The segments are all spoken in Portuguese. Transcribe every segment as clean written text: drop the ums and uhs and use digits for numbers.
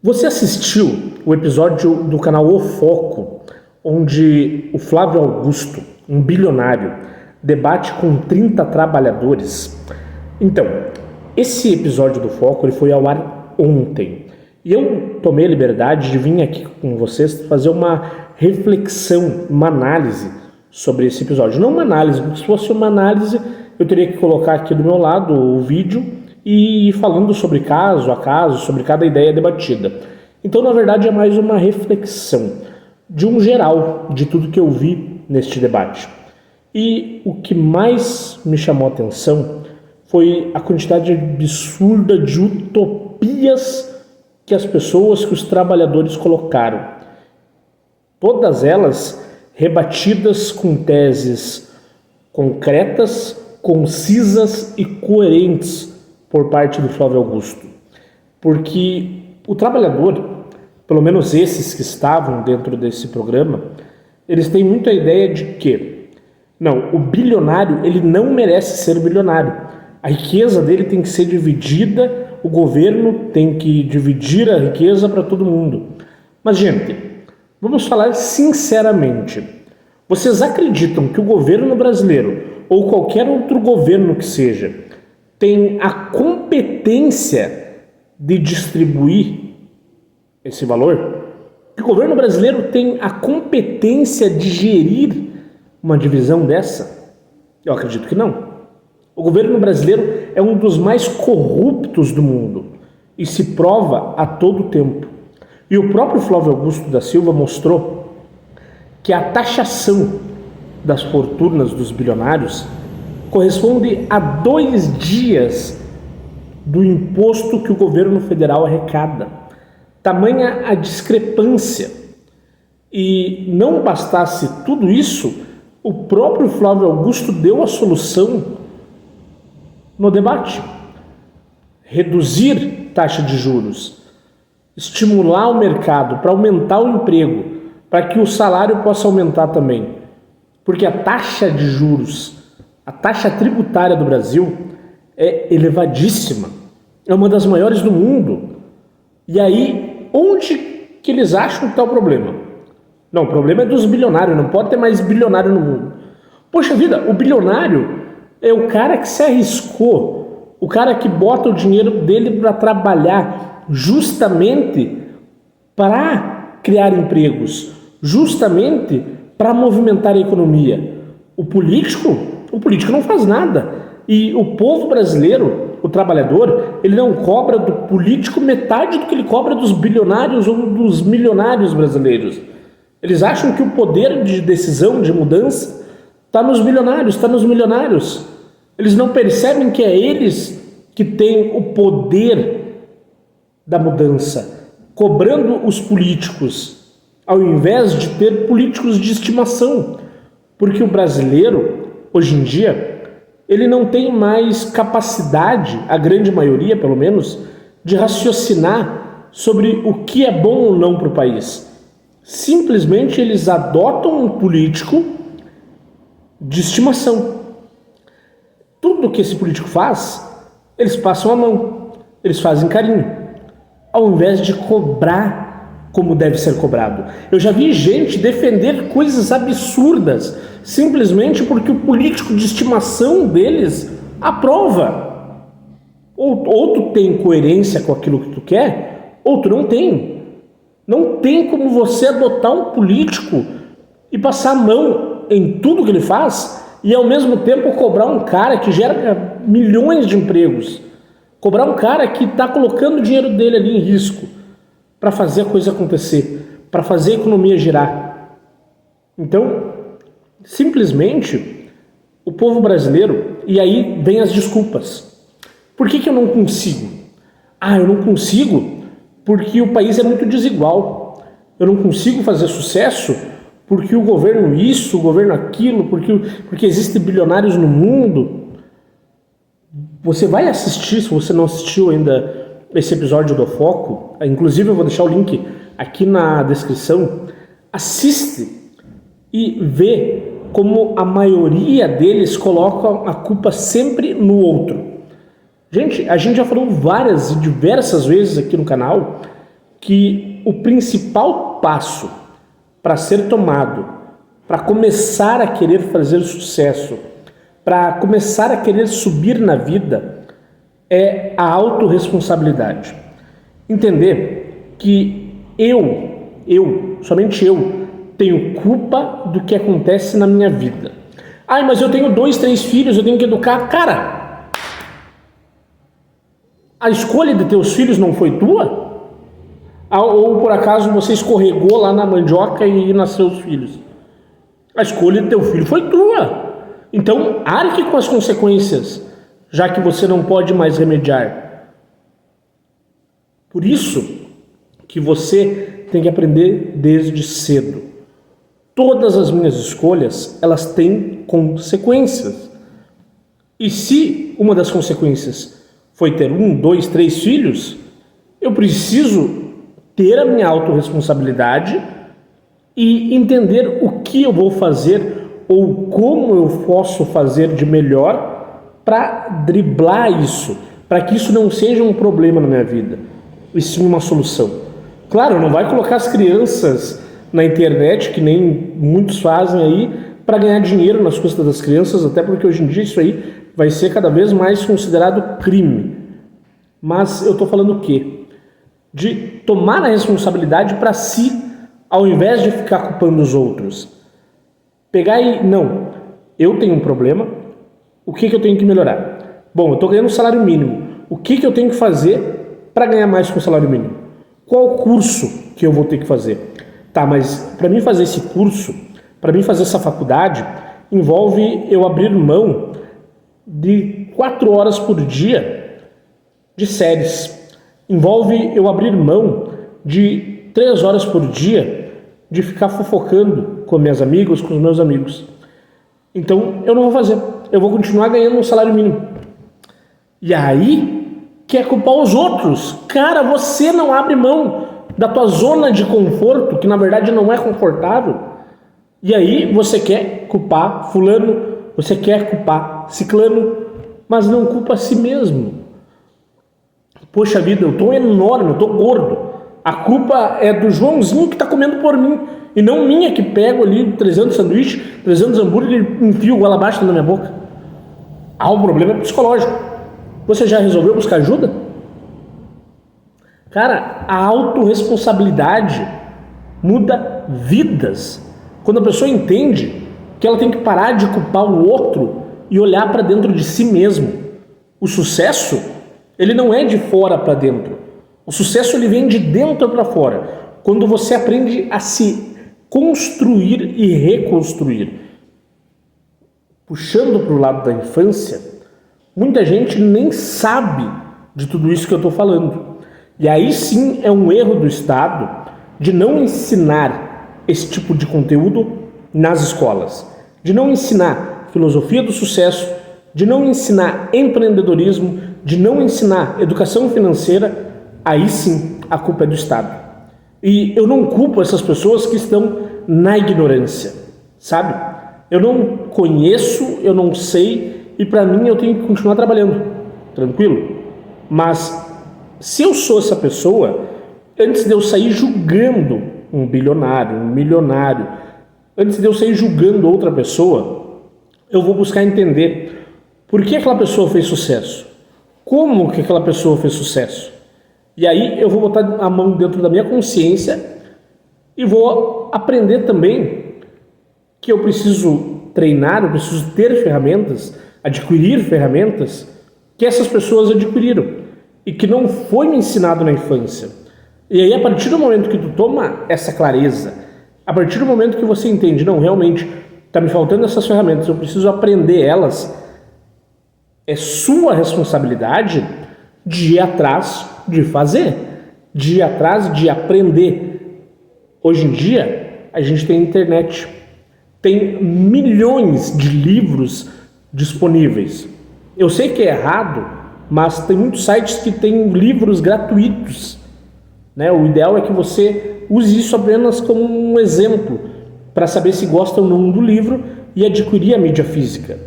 Você assistiu o episódio do canal O Foco, onde o Flávio Augusto, um bilionário, debate com 30 trabalhadores? Então, esse episódio do Foco ele foi ao ar ontem. E eu tomei a liberdade de vir aqui com vocês fazer uma reflexão, uma análise sobre esse episódio. Não uma análise, porque se fosse uma análise, eu teria que colocar aqui do meu lado o vídeo e ir falando sobre caso a caso, sobre cada ideia debatida. Então, na verdade, é mais uma reflexão de um geral de tudo que eu vi neste debate. E o que mais me chamou a atenção foi a quantidade absurda de utopias que as pessoas, que os trabalhadores colocaram. Todas elas rebatidas com teses concretas, concisas e coerentes por parte do Flávio Augusto. Porque o trabalhador, pelo menos esses que estavam dentro desse programa, eles têm muito a ideia de que, não, o bilionário ele não merece ser bilionário. A riqueza dele tem que ser dividida, o governo tem que dividir a riqueza para todo mundo. Mas, gente, vamos falar sinceramente. Vocês acreditam que o governo brasileiro, ou qualquer outro governo que seja, tem a competência de distribuir esse valor? Que o governo brasileiro tem a competência de gerir uma divisão dessa? Eu acredito que não. O governo brasileiro é um dos mais corruptos do mundo e se prova a todo tempo. E o próprio Flávio Augusto da Silva mostrou que a taxação das fortunas dos bilionários corresponde a 2 dias do imposto que o governo federal arrecada. Tamanha a discrepância. E não bastasse tudo isso, o próprio Flávio Augusto deu a solução no debate. Reduzir taxa de juros, estimular o mercado para aumentar o emprego, para que o salário possa aumentar também. Porque a taxa de juros, a taxa tributária do Brasil é elevadíssima. É uma das maiores do mundo. E aí, onde que eles acham que está o problema? Não, o problema é dos bilionários, não pode ter mais bilionário no mundo. Poxa vida, o bilionário é o cara que se arriscou, o cara que bota o dinheiro dele para trabalhar justamente para criar empregos, justamente para movimentar a economia. O político não faz nada. E o povo brasileiro, o trabalhador, ele não cobra do político metade do que ele cobra dos bilionários ou dos milionários brasileiros. Eles acham que o poder de decisão, de mudança, está nos bilionários, está nos milionários. Eles não percebem que é eles que têm o poder da mudança, cobrando os políticos, ao invés de ter políticos de estimação. Porque o brasileiro, hoje em dia, ele não tem mais capacidade, a grande maioria pelo menos, de raciocinar sobre o que é bom ou não para o país. Simplesmente eles adotam um político de estimação. Tudo que esse político faz, eles passam a mão, eles fazem carinho, ao invés de cobrar como deve ser cobrado. Eu já vi gente defender coisas absurdas simplesmente porque o político de estimação deles aprova. Ou tu tem coerência com aquilo que tu quer, ou tu não tem. Não tem como você adotar um político e passar a mão em tudo que ele faz e ao mesmo tempo cobrar um cara que gera milhões de empregos. Cobrar um cara que está colocando o dinheiro dele ali em risco para fazer a coisa acontecer, para fazer a economia girar. Então, simplesmente, o povo brasileiro, e aí vem as desculpas. Por que eu não consigo? Eu não consigo porque o país é muito desigual. Eu não consigo fazer sucesso porque o governo isso, o governo aquilo, porque existem bilionários no mundo. Você vai assistir, se você não assistiu ainda esse episódio do Foco, inclusive eu vou deixar o link aqui na descrição, assiste e vê como a maioria deles colocam a culpa sempre no outro. Gente, a gente já falou várias e diversas vezes aqui no canal que o principal passo para ser tomado, para começar a querer fazer sucesso, para começar a querer subir na vida, é a autorresponsabilidade. Entender que somente eu, tenho culpa do que acontece na minha vida. Ai, mas eu tenho 2, 3 filhos, eu tenho que educar. Cara, a escolha de teus filhos não foi tua? Ou por acaso você escorregou lá na mandioca e nasceu os filhos? A escolha de teu filho foi tua. Então, arque com as consequências, já que você não pode mais remediar. Por isso que você tem que aprender desde cedo. Todas as minhas escolhas, elas têm consequências. E se uma das consequências foi ter 1, 2, 3 filhos, eu preciso ter a minha autorresponsabilidade e entender o que eu vou fazer ou como eu posso fazer de melhor para driblar isso, para que isso não seja um problema na minha vida, e sim uma solução. Claro, não vai colocar as crianças na internet, que nem muitos fazem aí, para ganhar dinheiro nas custas das crianças, até porque hoje em dia isso aí vai ser cada vez mais considerado crime. Mas eu estou falando o quê? De tomar a responsabilidade para si, ao invés de ficar culpando os outros. Pegar e, não, eu tenho um problema, o que eu tenho que melhorar? Bom, eu estou ganhando um salário mínimo, o que eu tenho que fazer para ganhar mais com o salário mínimo? Qual curso que eu vou ter que fazer? Tá, mas para mim fazer esse curso, para mim fazer essa faculdade, envolve eu abrir mão de 4 horas por dia de séries. Envolve eu abrir mão de 3 horas por dia de ficar fofocando com minhas amigas, com os meus amigos. Então eu não vou fazer. Eu vou continuar ganhando um salário mínimo. E aí quer culpar os outros. Cara, você não abre mão da tua zona de conforto, que na verdade não é confortável. E aí você quer culpar fulano, você quer culpar ciclano, mas não culpa a si mesmo. Poxa vida, eu tô enorme, eu tô gordo. A culpa é do Joãozinho que tá comendo por mim, e não minha que pego ali 300 sanduíches, 300 hambúrguer e enfio goela abaixo na minha boca. O problema é psicológico. Você já resolveu buscar ajuda? Cara, a autorresponsabilidade muda vidas. Quando a pessoa entende que ela tem que parar de culpar o outro e olhar para dentro de si mesmo. O sucesso, ele não é de fora para dentro. O sucesso, ele vem de dentro para fora. Quando você aprende a se construir e reconstruir. Puxando para o lado da infância, muita gente nem sabe de tudo isso que eu estou falando. E aí sim é um erro do Estado de não ensinar esse tipo de conteúdo nas escolas, de não ensinar filosofia do sucesso, de não ensinar empreendedorismo, de não ensinar educação financeira. Aí sim a culpa é do Estado. E eu não culpo essas pessoas que estão na ignorância, sabe? Eu não conheço, eu não sei, e para mim eu tenho que continuar trabalhando, tranquilo? Mas se eu sou essa pessoa, antes de eu sair julgando um bilionário, um milionário, antes de eu sair julgando outra pessoa, eu vou buscar entender por que aquela pessoa fez sucesso, como que aquela pessoa fez sucesso. E aí eu vou botar a mão dentro da minha consciência e vou aprender também que eu preciso treinar, eu preciso ter ferramentas, adquirir ferramentas que essas pessoas adquiriram e que não foi me ensinado na infância. E aí, a partir do momento que tu toma essa clareza, a partir do momento que você entende, não, realmente está me faltando essas ferramentas, eu preciso aprender elas, é sua responsabilidade de ir atrás de fazer, de ir atrás de aprender. Hoje em dia, a gente tem internet, tem milhões de livros disponíveis. Eu sei que é errado, mas tem muitos sites que têm livros gratuitos, né? O ideal é que você use isso apenas como um exemplo, para saber se gosta ou não do livro e adquirir a mídia física.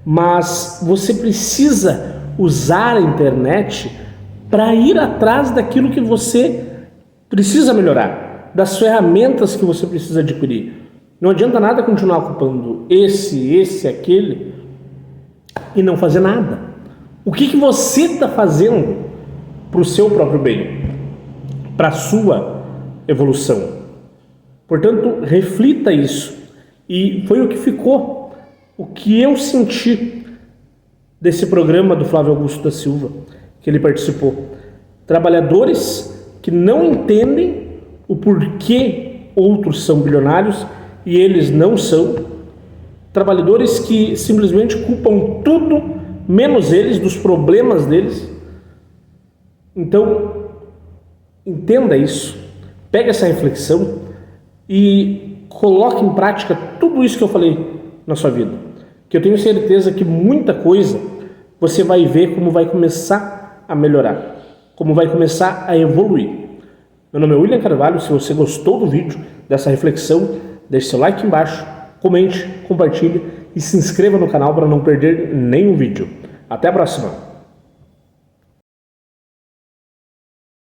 Mas você precisa usar a internet para ir atrás daquilo que você precisa melhorar, das ferramentas que você precisa adquirir. Não adianta nada continuar ocupando aquele e não fazer nada. O que você está fazendo para o seu próprio bem, para a sua evolução? Portanto, reflita isso. E foi o que ficou, o que eu senti desse programa do Flávio Augusto da Silva, que ele participou. Trabalhadores que não entendem o porquê outros são bilionários e eles não são. Trabalhadores que simplesmente culpam tudo, menos eles, dos problemas deles. Então, entenda isso, pegue essa reflexão e coloque em prática tudo isso que eu falei na sua vida. Que eu tenho certeza que muita coisa você vai ver como vai começar a melhorar, como vai começar a evoluir. Meu nome é William Carvalho. Se você gostou do vídeo, dessa reflexão, deixe seu like embaixo, comente, compartilhe e se inscreva no canal para não perder nenhum vídeo. Até a próxima!